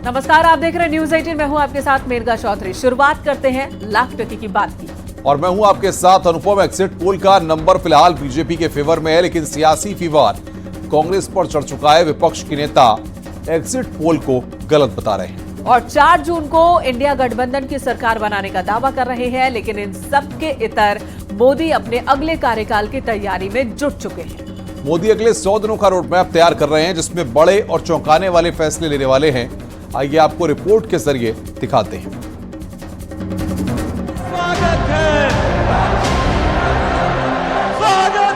नमस्कार, आप देख रहे हैं न्यूज 18। मैं हूं आपके साथ मेनका चौधरी। शुरुआत करते हैं लाख टके की बात की। और मैं हूं आपके साथ अनुपम। एग्जिट पोल का नंबर फिलहाल बीजेपी के फेवर में है, लेकिन सियासी फीवर कांग्रेस पर चढ़ चुका है। विपक्ष के नेता एग्जिट पोल को गलत बता रहे हैं और 4 जून को इंडिया गठबंधन की सरकार बनाने का दावा कर रहे हैं, लेकिन इन सबके इतर मोदी अपने अगले कार्यकाल की तैयारी में जुट चुके हैं। मोदी अगले 100 दिनों का रोड मैप तैयार कर रहे हैं, जिसमें बड़े और चौंकाने वाले फैसले लेने वाले हैं। आइए आपको रिपोर्ट के जरिए दिखाते हैं। स्वागत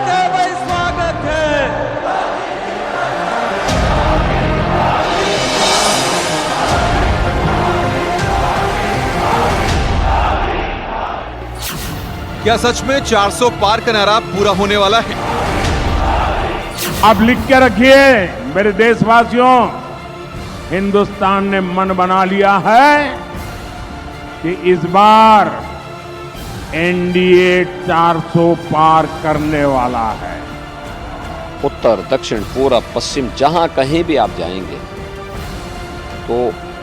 है भाई, स्वागत है। क्या सच में 400 पार का नारा पूरा होने वाला है? अब लिख के रखिए मेरे देशवासियों, हिंदुस्तान ने मन बना लिया है कि इस बार एनडीए 400 पार करने वाला है। उत्तर, दक्षिण, पूरब, पश्चिम, जहां कहीं भी आप जाएंगे तो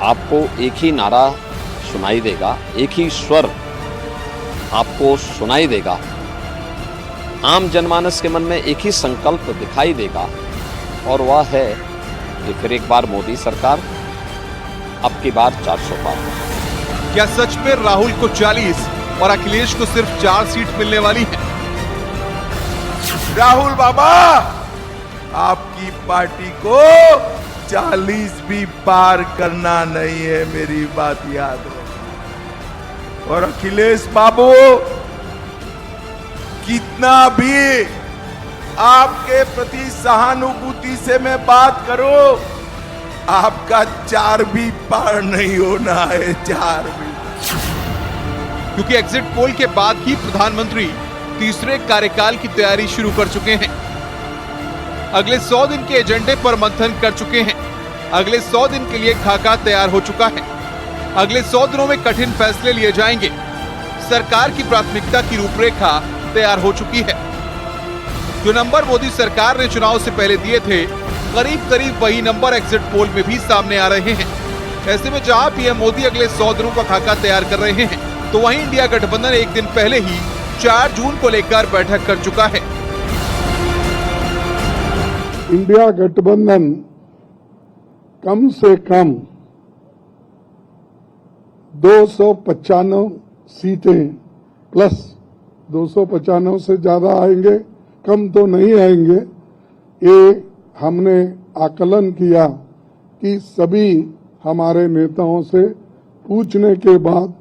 आपको एक ही नारा सुनाई देगा, एक ही स्वर आपको सुनाई देगा। आम जनमानस के मन में एक ही संकल्प दिखाई देगा, और वह है कि फिर एक बार मोदी सरकार, अब की बार 400 पार। क्या सच में राहुल को 40 और अखिलेश को सिर्फ 4 सीट मिलने वाली है? राहुल बाबा, आपकी पार्टी को 40 भी पार करना नहीं है, मेरी बात याद रहे। और अखिलेश बाबू, कितना भी आपके प्रति सहानुभूति से मैं बात करूं, आपका 4 भी पार नहीं होना है, 4 भी। क्योंकि एग्जिट पोल के बाद ही प्रधानमंत्री तीसरे कार्यकाल की तैयारी शुरू कर चुके हैं। अगले 100 दिन के एजेंडे पर मंथन कर चुके हैं। अगले 100 दिन के लिए खाका तैयार हो चुका है। अगले 100 दिनों में कठिन फैसले लिए जाएंगे। सरकार की प्राथमिकता की रूपरेखा तैयार हो चुकी है। जो नंबर मोदी सरकार ने चुनाव से पहले दिए थे, करीब करीब वही नंबर एग्जिट पोल में भी सामने आ रहे हैं। ऐसे में जहां पीएम मोदी अगले 100 दिनों का खाका तैयार कर रहे हैं, तो वहीं इंडिया गठबंधन एक दिन पहले ही 4 जून को लेकर बैठक कर चुका है। इंडिया गठबंधन कम से कम 295 सीटें प्लस 295 से ज्यादा आएंगे, कम तो नहीं आएंगे। ये हमने आकलन किया कि सभी हमारे नेताओं से पूछने के बाद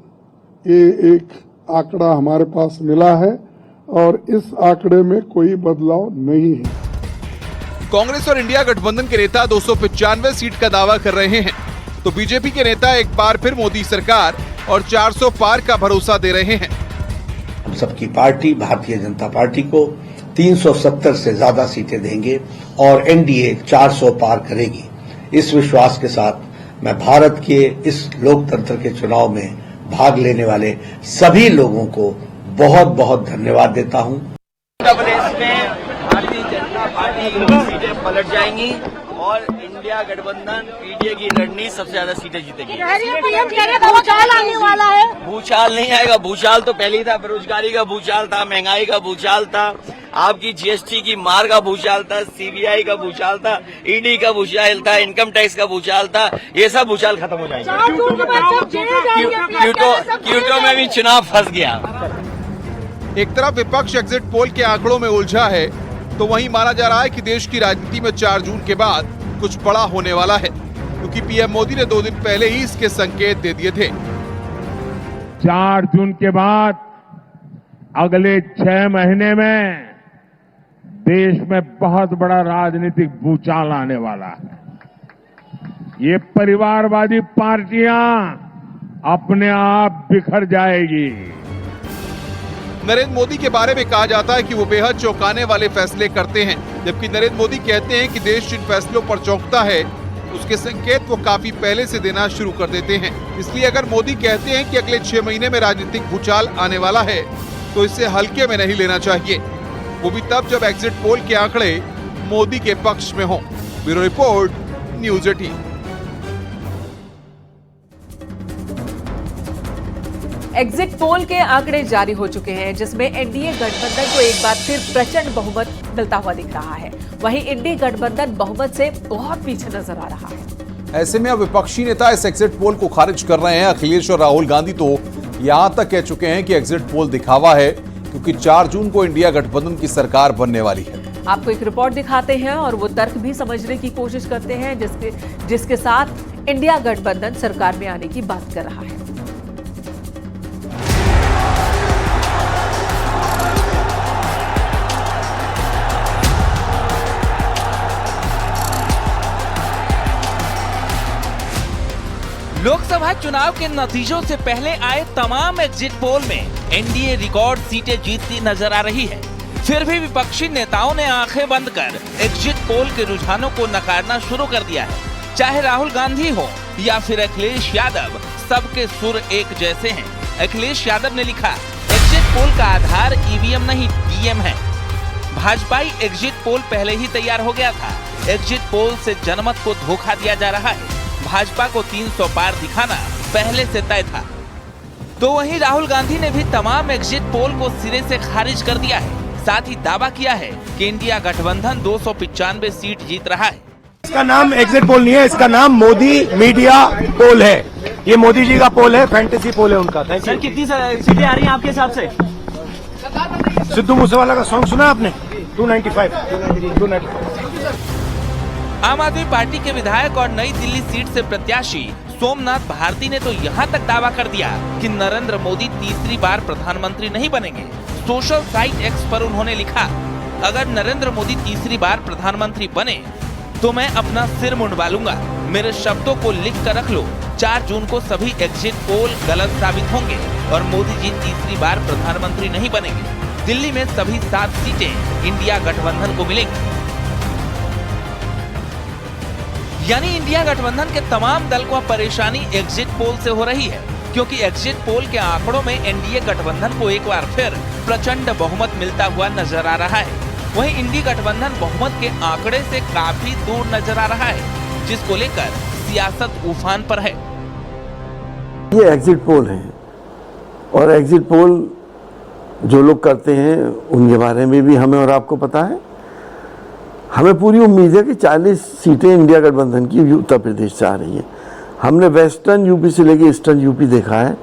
ये एक आंकड़ा हमारे पास मिला है, और इस आंकड़े में कोई बदलाव नहीं है। कांग्रेस और इंडिया गठबंधन के नेता 295 सीट का दावा कर रहे हैं, तो बीजेपी के नेता एक बार फिर मोदी सरकार और 400 पार का भरोसा दे रहे हैं। हम सबकी पार्टी भारतीय जनता पार्टी को 370 से ज्यादा सीटें देंगे और एनडीए 400 पार करेगी। इस विश्वास के साथ मैं भारत के इस लोकतंत्र के चुनाव में भाग लेने वाले सभी लोगों को बहुत बहुत धन्यवाद देता हूं। उत्तर प्रदेश में भारतीय जनता पार्टी की सीटें पलट जाएंगी और इंडिया गठबंधन पीडीए की लड़नी सबसे ज्यादा सीटें जीतेगी। भूचाल आने वाला है। भूचाल नहीं आएगा। भूचाल तो पहले ही था। बेरोजगारी का भूचाल था, महंगाई का भूचाल था, आपकी जीएसटी की मार का भूचाल था, सीबीआई का भूचाल था, ईडी का भूचाल था, इनकम टैक्स का भूचाल था। ये सब भूचाल खत्म हो जाएंगे। क्यूटो में भी चुनाव फंस गया। एक तरफ विपक्ष एग्जिट पोल के आंकड़ों में उलझा है, तो वहीं माना जा रहा है कि देश की राजनीति में 4 जून के बाद कुछ बड़ा होने वाला है, क्योंकि पीएम मोदी ने 2 दिन पहले ही इसके संकेत दे दिए थे। 4 जून के बाद अगले 6 महीने में देश में बहुत बड़ा राजनीतिक भूचाल आने वाला है। ये परिवारवादी पार्टियां अपने आप बिखर जाएगी। नरेंद्र मोदी के बारे में कहा जाता है कि वो बेहद चौंकाने वाले फैसले करते हैं, जबकि नरेंद्र मोदी कहते हैं कि देश जिन फैसलों पर चौंकता है उसके संकेत वो काफी पहले से देना शुरू कर देते हैं। इसलिए अगर मोदी कहते हैं कि अगले 6 महीने में राजनीतिक भूचाल आने वाला है, तो इसे हल्के में नहीं लेना चाहिए, वो भी तब जब एग्जिट पोल के आंकड़े मोदी के पक्ष में हों। Bureau report, news 18। Exit poll के आंकड़े जारी हो चुके हैं, जिसमें एनडीए गठबंधन को एक बार फिर प्रचंड बहुमत मिलता हुआ दिख रहा है। वहीं इंडी गठबंधन बहुमत से बहुत पीछे नजर आ रहा है। ऐसे में अब विपक्षी नेता इस एग्जिट पोल को खारिज कर रहे हैं। अखिलेश और राहुल गांधी तो यहां तक कह चुके हैं कि एग्जिट पोल दिखावा है, क्योंकि 4 जून को इंडिया गठबंधन की सरकार बनने वाली है। आपको एक रिपोर्ट दिखाते हैं और वो तर्क भी समझने की कोशिश करते हैं जिसके साथ इंडिया गठबंधन सरकार में आने की बात कर रहा है। लोकसभा चुनाव के नतीजों से पहले आए तमाम एग्जिट पोल में एनडीए रिकॉर्ड सीटें जीतती नजर आ रही है। फिर भी विपक्षी नेताओं ने आंखें बंद कर एग्जिट पोल के रुझानों को नकारना शुरू कर दिया है। चाहे राहुल गांधी हो या फिर अखिलेश यादव, सबके सुर एक जैसे हैं। अखिलेश यादव ने लिखा, एग्जिट पोल का आधार ईवीएम नहीं ईवीएम है। भाजपाई एग्जिट पोल पहले ही तैयार हो गया था। एग्जिट पोल से जनमत को धोखा दिया जा रहा है। भाजपा को 300 पार दिखाना पहले से तय था। तो वहीं राहुल गांधी ने भी तमाम एग्जिट पोल को सिरे से खारिज कर दिया है। साथ ही दावा किया है कि इंडिया गठबंधन 295 सीट जीत रहा है। इसका नाम एग्जिट पोल नहीं है, इसका नाम मोदी मीडिया पोल है। ये मोदी जी का पोल है, फैंटेसी पोल है उनका। सर कितनी सीटें आ रही हैं आपके हिसाब से? सिद्धू मूसेवाला का सॉन्ग सुना आपने? 295। आम आदमी पार्टी के विधायक और नई दिल्ली सीट से प्रत्याशी सोमनाथ भारती ने तो यहाँ तक दावा कर दिया कि नरेंद्र मोदी तीसरी बार प्रधानमंत्री नहीं बनेंगे। सोशल साइट एक्स पर उन्होंने लिखा, अगर नरेंद्र मोदी तीसरी बार प्रधानमंत्री बने तो मैं अपना सिर मुंडवा लूंगा। मेरे शब्दों को लिख कर रख लो। 4 जून को सभी एग्जिट पोल गलत साबित होंगे और मोदी जी तीसरी बार प्रधानमंत्री नहीं बनेंगे। दिल्ली में सभी 7 सीटें इंडिया गठबंधन को मिलेंगी। यानी इंडिया गठबंधन के तमाम दल को परेशानी एग्जिट पोल से हो रही है, क्योंकि एग्जिट पोल के आंकड़ों में एनडीए गठबंधन को एक बार फिर प्रचंड बहुमत मिलता हुआ नजर आ रहा है। वहीं इंडी गठबंधन बहुमत के आंकड़े से काफी दूर नजर आ रहा है, जिसको लेकर सियासत उफान पर है। ये एग्जिट पोल है और एग्जिट पोल जो लोग करते हैं उनके बारे में भी हमें और आपको पता है। हमें पूरी उम्मीद है कि 40 सीटें इंडिया गठबंधन की उत्तर प्रदेश से आ रही है। हमने वेस्टर्न यूपी से लेकर ईस्टर्न यूपी देखा है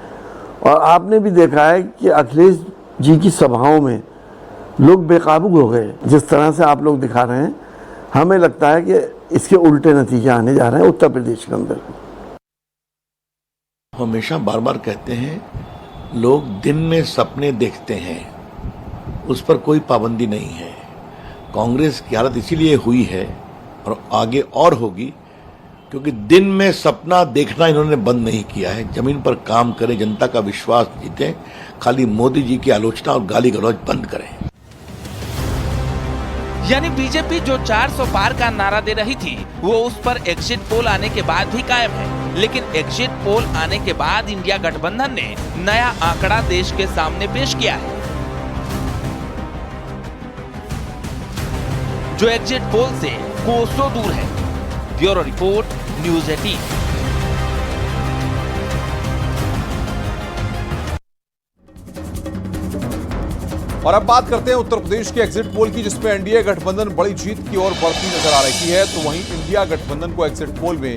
और आपने भी देखा है कि अखिलेश जी की सभाओं में लोग बेकाबू हो गए। जिस तरह से आप लोग दिखा रहे हैं, हमें लगता है कि इसके उल्टे नतीजे आने जा रहे हैं उत्तर प्रदेश के अंदर। हमेशा बार बार कहते हैं, लोग दिन में सपने देखते हैं, उस पर कोई पाबंदी नहीं है। कांग्रेस की हालत इसीलिए हुई है और आगे और होगी क्योंकि दिन में सपना देखना इन्होंने बंद नहीं किया है। जमीन पर काम करें, जनता का विश्वास जीतें, खाली मोदी जी की आलोचना और गाली गलौज बंद करें। यानी बीजेपी जो 400 पार का नारा दे रही थी, वो उस पर एग्जिट पोल आने के बाद भी कायम है। लेकिन एग्जिट पोल आने के बाद इंडिया गठबंधन ने नया आंकड़ा देश के सामने पेश किया है, जो एग्जिट पोल से कोसों दूर है। Bureau report, news 18। और अब बात करते हैं उत्तर प्रदेश के एग्जिट पोल की, जिसमें एनडीए गठबंधन बड़ी जीत की ओर बढ़ती नजर आ रही है। तो वहीं इंडिया गठबंधन को एग्जिट पोल में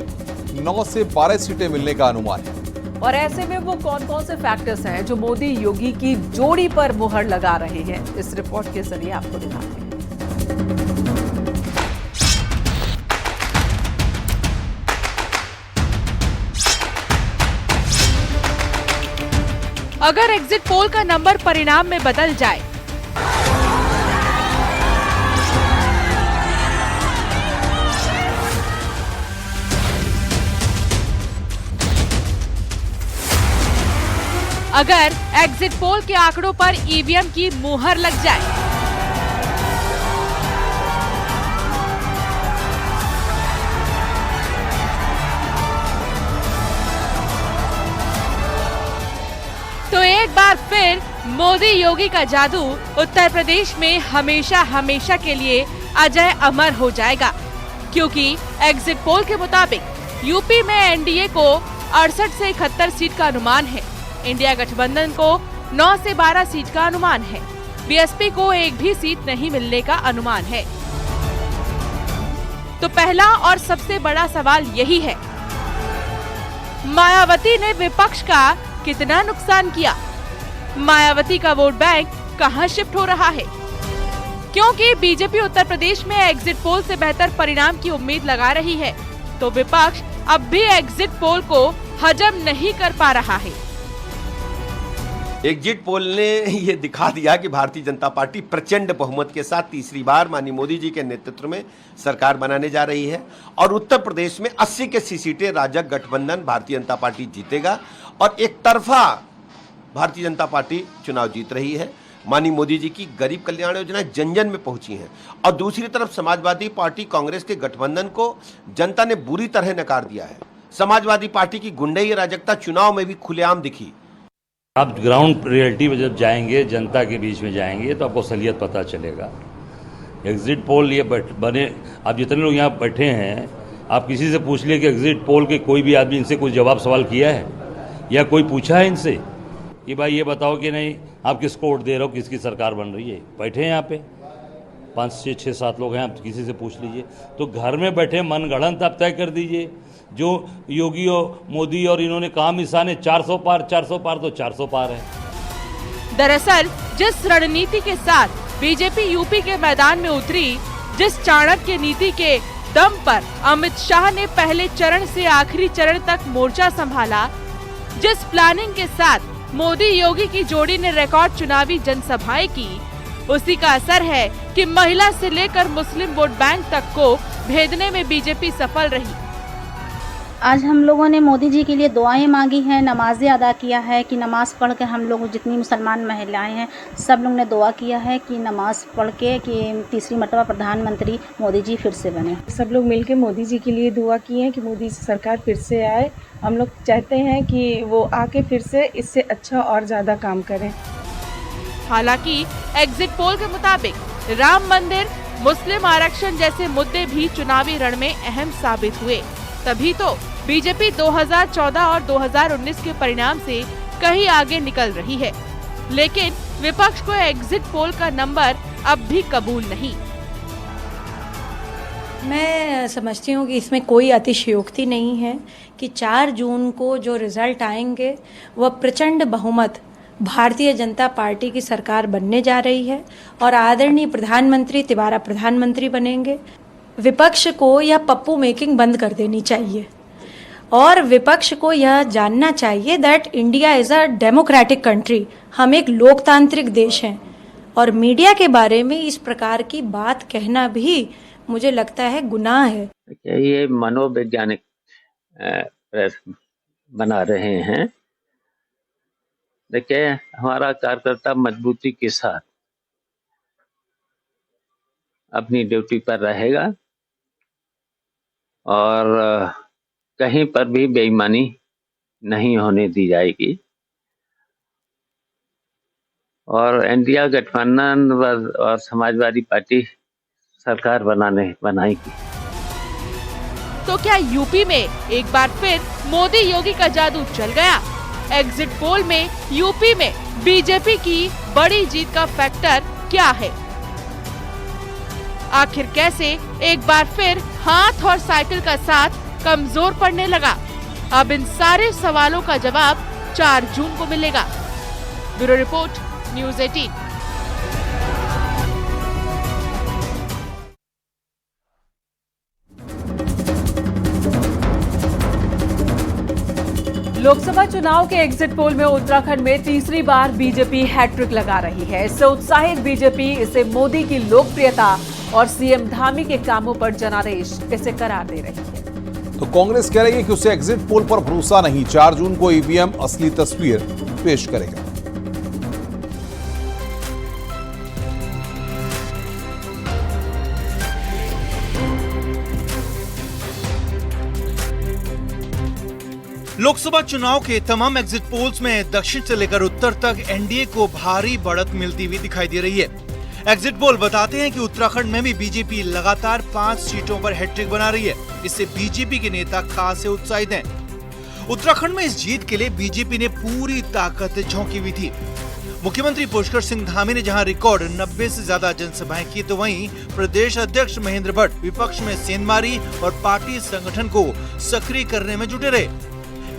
9 से 12 सीटें मिलने का अनुमान है। और ऐसे में वो कौन कौन से फैक्टर्स हैं जो मोदी योगी की जोड़ी पर मुहर लगा रहे हैं, इस रिपोर्ट के जरिए आपको दिखाते हैं। अगर एग्जिट पोल का नंबर परिणाम में बदल जाए अगर एग्जिट पोल के आंकड़ों पर ईवीएम की मुहर लग जाए, तो एक बार फिर मोदी योगी का जादू उत्तर प्रदेश में हमेशा हमेशा के लिए अजय अमर हो जाएगा, क्योंकि एग्जिट पोल के मुताबिक यूपी में एनडीए को 68 से 71 सीट का अनुमान है इंडिया गठबंधन को 9 से 12 सीट का अनुमान है। बीएसपी को एक भी सीट नहीं मिलने का अनुमान है। तो पहला और सबसे बड़ा सवाल यही है, मायावती ने विपक्ष का कितना नुकसान किया? मायावती का वोट बैंक कहां शिफ्ट हो रहा है? क्योंकि बीजेपी उत्तर प्रदेश में एग्जिट पोल से बेहतर परिणाम की उम्मीद लगा रही है, तो विपक्ष अब भी एग्जिट पोल को हजम नहीं कर पा रहा है। एग्जिट पोल ने ये दिखा दिया कि भारतीय जनता पार्टी प्रचंड बहुमत के साथ तीसरी बार माननीय मोदी जी के नेतृत्व में सरकार बनाने जा रही है और उत्तर प्रदेश में 80 के 80 सीटें राजग गठबंधन भारतीय जनता पार्टी जीतेगा और एक तरफा भारतीय जनता पार्टी चुनाव जीत रही है। माननीय मोदी जी की गरीब कल्याण योजना जन जन में पहुंची हैं और दूसरी तरफ समाजवादी पार्टी कांग्रेस के गठबंधन को जनता ने बुरी तरह नकार दिया है। समाजवादी पार्टी की गुंडई अराजकता चुनाव में भी खुलेआम दिखी। आप ग्राउंड रियलिटी में जब जाएंगे, जनता के बीच में जाएंगे, तो आपको असलियत पता चलेगा। एग्जिट पोल ये बने, आप जितने लोग यहाँ बैठे हैं, आप किसी से पूछ लिए कि एग्जिट पोल के कोई भी आदमी इनसे कोई जवाब सवाल किया है या कोई पूछा है इनसे कि भाई ये बताओ कि नहीं आप किसको वोट दे रहे हो, किसकी सरकार बन रही है? बैठे हैं यहाँ पे 5, 6, 7 लोग हैं, आप किसी से पूछ लीजिए। तो घर में बैठे मनगढ़ंत आप तय कर दीजिए। जो योगी और मोदी और इन्होंने कहा मिसाने 400 पार, 400 पार तो 400 पार है। दरअसल जिस रणनीति के साथ बीजेपी यूपी के मैदान में उतरी, जिस चाणक्य नीति के दम पर अमित शाह ने पहले चरण से आखिरी चरण तक मोर्चा संभाला, जिस प्लानिंग के साथ मोदी योगी की जोड़ी ने रिकॉर्ड चुनावी जनसभाएं की, उसी का असर है कि महिला से लेकर मुस्लिम वोट बैंक तक को भेदने में बीजेपी सफल रही। आज हम लोगों ने मोदी जी के लिए दुआएं मांगी हैं, नमाजें अदा किया है कि नमाज पढ़ के हम लोग जितनी मुसलमान महिलाएं हैं सब लोग ने दुआ किया है कि नमाज पढ़ के कि तीसरी मर्तबा प्रधानमंत्री मोदी जी फिर से बने। सब लोग मिलके मोदी जी के लिए दुआ किए हैं कि मोदी सरकार फिर से आए। हम लोग चाहते हैं कि वो आके फिर से इससे अच्छा और ज़्यादा काम करें। हालांकि एग्जिट पोल के मुताबिक राम मंदिर, मुस्लिम आरक्षण जैसे मुद्दे भी चुनावी रण में अहम साबित हुए। तभी तो बीजेपी 2014 और 2019 के परिणाम से कहीं आगे निकल रही है, लेकिन विपक्ष को एग्जिट पोल का नंबर अब भी कबूल नहीं। मैं समझती हूँ कि इसमें कोई अतिशयोक्ति नहीं है कि 4 जून को जो रिजल्ट आएंगे वह प्रचंड बहुमत भारतीय जनता पार्टी की सरकार बनने जा रही है और आदरणीय प्रधानमंत्री तिबारा प्रधानमंत्री बनेंगे। विपक्ष को यह पप्पू मेकिंग बंद कर देनी चाहिए और विपक्ष को यह जानना चाहिए that India is a democratic country. हम एक लोकतांत्रिक देश हैं और मीडिया के बारे में इस प्रकार की बात कहना भी मुझे लगता है गुनाह है। ये मनोवैज्ञानिक प्रश्न बना रहे हैं। देखिए, हमारा कार्यकर्ता मजबूती के साथ अपनी ड्यूटी पर रहेगा और कहीं पर भी बेईमानी नहीं होने दी जाएगी और इंडिया गठबंधन और समाजवादी पार्टी सरकार बनाएगी। तो क्या यूपी में एक बार फिर मोदी योगी का जादू चल गया? एग्जिट पोल में यूपी में बीजेपी की बड़ी जीत का फैक्टर क्या है? आखिर कैसे एक बार फिर हाथ और साइकिल का साथ कमजोर पड़ने लगा? अब इन सारे सवालों का जवाब 4 जून को मिलेगा। Bureau report, news 18। लोकसभा चुनाव के एग्जिट पोल में उत्तराखंड में तीसरी बार बीजेपी हैट्रिक लगा रही है। इससे उत्साहित बीजेपी इसे मोदी की लोकप्रियता और सीएम धामी के कामों पर जनादेश इसे करार दे रही है। तो कांग्रेस कह रही है कि उसे एग्जिट पोल पर भरोसा नहीं, 4 जून को ईवीएम असली तस्वीर पेश करेगा। लोकसभा चुनाव के तमाम एग्जिट पोल्स में दक्षिण से लेकर उत्तर तक एनडीए को भारी बढ़त मिलती हुई दिखाई दे रही है। एग्जिट पोल बताते हैं कि उत्तराखंड में भी बीजेपी लगातार 5 सीटों पर हैट्रिक बना रही है। इससे बीजेपी के नेता खासे उत्साहित हैं। उत्तराखंड में इस जीत के लिए बीजेपी ने पूरी ताकत झोंकी हुई थी। मुख्यमंत्री पुष्कर सिंह धामी ने जहां रिकॉर्ड 90 से ज्यादा जनसभाएं की, तो वहीं प्रदेश अध्यक्ष महेंद्र भट्ट विपक्ष में सेंधमारी और पार्टी संगठन को सक्रिय करने में जुटे रहे।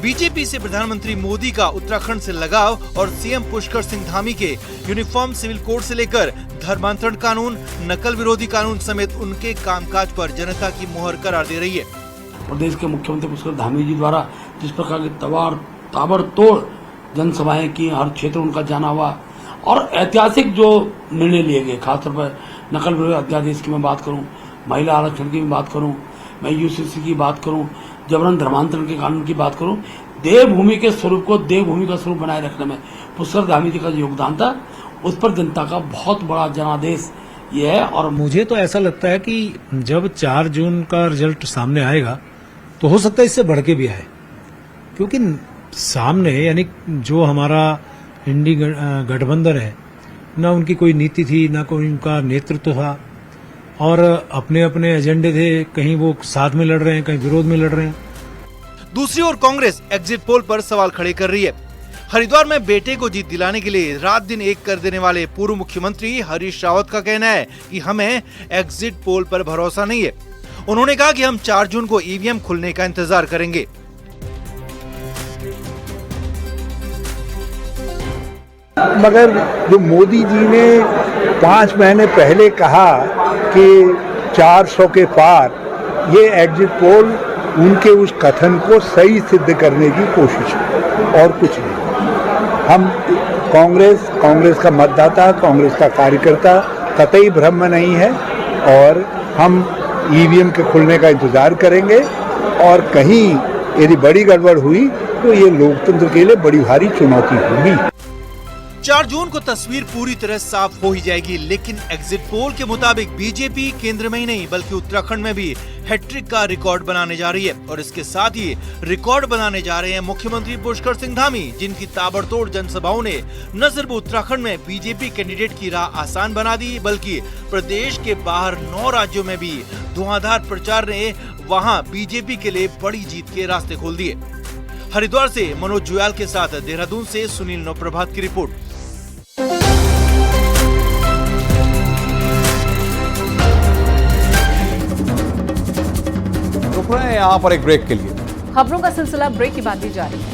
बीजेपी से प्रधानमंत्री मोदी का उत्तराखंड से लगाव और सीएम पुष्कर सिंह धामी के यूनिफॉर्म सिविल कोड से लेकर धर्मांतरण कानून, नकल विरोधी कानून समेत उनके कामकाज पर जनता की मोहर करार दे रही है। प्रदेश के मुख्यमंत्री पुष्कर धामी जी द्वारा जिस प्रकार की ताबड़तोड़ जनसभाएं की, हर क्षेत्र उनका जाना हुआ और ऐतिहासिक जो निर्णय लिए गए, खासतौर पर नकल विरोधी अध्यादेश की मैं बात करूं, महिला आरक्षण की मैं बात करूं, मैं यूसीसी की बात करूं, जबरन धर्मांतरण के कानून की बात करूं, देवभूमि के स्वरूप को देवभूमि का स्वरूप बनाए रखने में पुष्कर धामी जी का जो योगदान था, उस पर जनता का बहुत बड़ा जनादेश ये है। और मुझे तो ऐसा लगता है कि जब 4 जून का रिजल्ट सामने आएगा तो हो सकता है इससे बढ़ के भी आए, क्योंकि सामने यानी जो हमारा इंडी गठबंधन है, ना उनकी कोई नीति थी, ना कोई उनका नेतृत्व था और अपने अपने एजेंडे थे, कहीं वो साथ में लड़ रहे हैं, कहीं विरोध में लड़ रहे हैं। दूसरी ओर कांग्रेस एग्जिट पोल पर सवाल खड़े कर रही है। हरिद्वार में बेटे को जीत दिलाने के लिए रात दिन एक कर देने वाले पूर्व मुख्यमंत्री हरीश रावत का कहना है कि हमें एग्जिट पोल पर भरोसा नहीं है। उन्होंने कहा कि हम 4 जून को ईवीएम खुलने का इंतजार करेंगे। मगर जो मोदी जी ने 5 महीने पहले कहा कि 400 के पार, ये एग्जिट पोल उनके उस कथन को सही सिद्ध करने की कोशिश है और कुछ नहीं। हम कांग्रेस का मतदाता, कांग्रेस का कार्यकर्ता कतई भ्रम में नहीं है और हम ईवीएम के खुलने का इंतजार करेंगे और कहीं यदि बड़ी गड़बड़ हुई तो ये लोकतंत्र के लिए बड़ी भारी चुनौती होगी। 4 जून को तस्वीर पूरी तरह साफ हो ही जाएगी, लेकिन एग्जिट पोल के मुताबिक बीजेपी केंद्र में ही नहीं बल्कि उत्तराखंड में भी हैट्रिक का रिकॉर्ड बनाने जा रही है और इसके साथ ही रिकॉर्ड बनाने जा रहे हैं मुख्यमंत्री पुष्कर सिंह धामी, जिनकी ताबड़तोड़ जनसभाओं ने न सिर्फ उत्तराखंड में बीजेपी कैंडिडेट की राह आसान बना दी, बल्कि प्रदेश के बाहर 9 राज्यों में भी धुआंधार प्रचार ने वहां बीजेपी के लिए बड़ी जीत के रास्ते खोल दिए। हरिद्वार से मनोज जुयाल के साथ देहरादून से सुनील नवप्रभात की रिपोर्ट। रुक रहे हैं यहाँ पर एक ब्रेक के लिए। खबरों का सिलसिला ब्रेक के बाद भी जारी है।